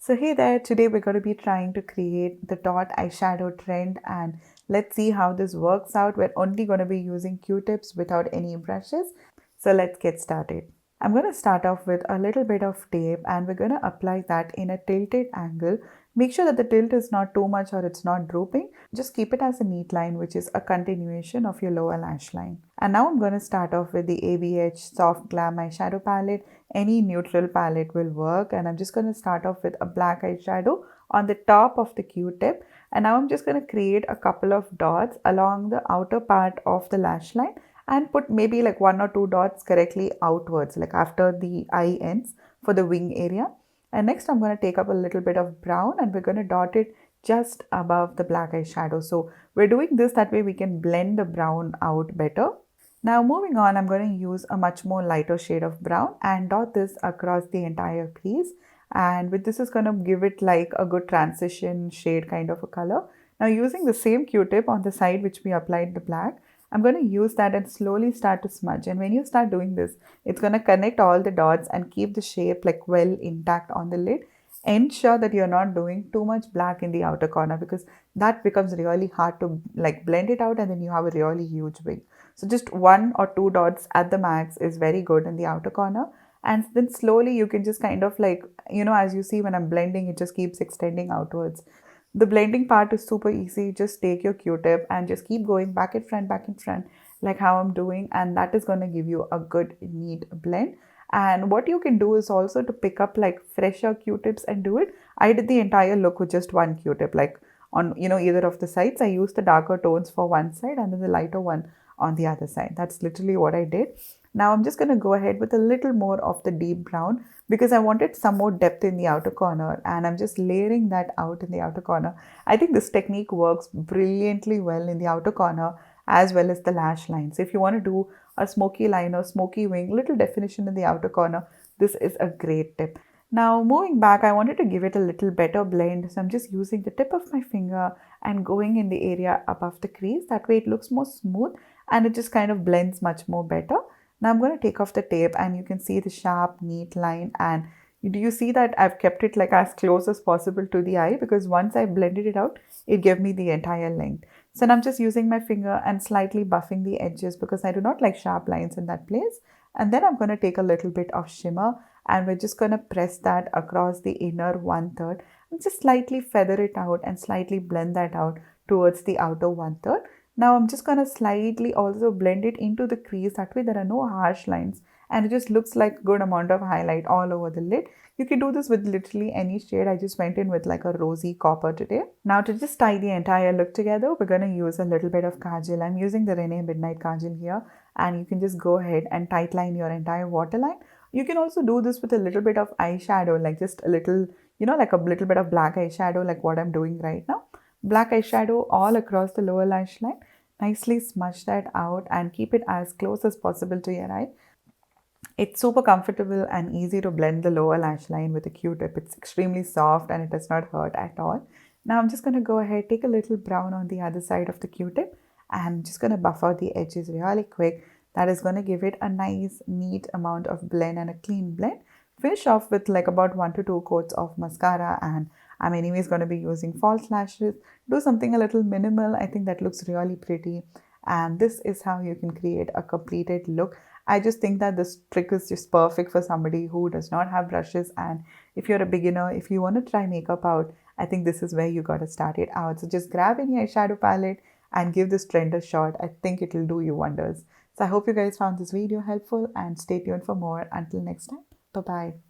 So hey there, today we're going to be trying to create the dot eyeshadow trend and let's see how this works out. We're only going to be using Q-tips without any brushes. So let's get started. I'm going to start off with a little bit of tape and we're going to apply that in a tilted angle. Make sure that the tilt is not too much or it's not drooping. Just keep it as a neat line, which is a continuation of your lower lash line. And now I'm going to start off with the ABH Soft Glam eyeshadow palette. Any neutral palette will work, and I'm just going to start off with a black eyeshadow on the top of the Q-tip, and now I'm just going to create a couple of dots along the outer part of the lash line and put maybe like 1 or 2 dots correctly outwards, like after the eye ends for the wing area. And next I'm going to take up a little bit of brown and we're going to dot it just above the black eyeshadow. So we're doing this that way we can blend the brown out better. Now moving on, I'm going to use a much more lighter shade of brown and dot this across the entire crease. And with this is going to give it like a good transition shade kind of a color. Now using the same Q-tip on the side which we applied the black, I'm going to use that and slowly start to smudge. And when you start doing this, it's going to connect all the dots and keep the shape like well intact on the lid. Ensure that you're not doing too much black in the outer corner because that becomes really hard to like blend it out and then you have a really huge wig. So just 1 or 2 dots at the max is very good in the outer corner. And then slowly you can just kind of like, as you see when I'm blending, it just keeps extending outwards. The blending part is super easy. Just take your Q-tip and just keep going back in front, like how I'm doing. And that is going to give you a good, neat blend. And what you can do is also to pick up like fresher Q-tips and do it. I did the entire look with just one Q-tip, like on, either of the sides. I used the darker tones for one side and then the lighter one on the other side. That's literally what I did. Now I'm just going to go ahead with a little more of the deep brown because I wanted some more depth in the outer corner and I'm just layering that out in the outer corner. I think this technique works brilliantly well in the outer corner as well as the lash line. So if you want to do a smoky line or smoky wing, little definition in the outer corner, this is a great tip. Now moving back, I wanted to give it a little better blend. So I'm just using the tip of my finger and going in the area above the crease. That way it looks more smooth and it just kind of blends much more better. Now I'm going to take off the tape and you can see the sharp, neat line. And do you see that I've kept it like as close as possible to the eye because once I blended it out, it gave me the entire length. So now I'm just using my finger and slightly buffing the edges because I do not like sharp lines in that place. And then I'm going to take a little bit of shimmer and we're just going to press that across the inner 1/3 and just slightly feather it out and slightly blend that out towards the outer 1/3. Now I'm just going to slightly also blend it into the crease. That way there are no harsh lines and it just looks like good amount of highlight all over the lid. You can do this with literally any shade. I just went in with like a rosy copper today. Now to just tie the entire look together, we're going to use a little bit of kajal. I'm using the Renee Midnight Kajal here and you can just go ahead and tightline your entire waterline. You can also do this with a little bit of eyeshadow, like just a little, like a little bit of black eyeshadow like what I'm doing right now. Black eyeshadow all across the lower lash line. Nicely smudge that out and keep it as close as possible to your eye. It's super comfortable and easy to blend the lower lash line with a Q-tip. It's extremely soft and it does not hurt at all. Now I'm just going to go ahead, take a little brown on the other side of the Q-tip and I'm just going to buff out the edges really quick. That is going to give it a nice, neat amount of blend and a clean blend. Finish off with like about 1 to 2 coats of mascara and I'm anyways going to be using false lashes. Do something a little minimal. I think that looks really pretty. And this is how you can create a completed look. I just think that this trick is just perfect for somebody who does not have brushes. And if you're a beginner, if you want to try makeup out, I think this is where you got to start it out. So just grab any eyeshadow palette and give this trend a shot. I think it will do you wonders. So I hope you guys found this video helpful and stay tuned for more. Until next time, bye-bye.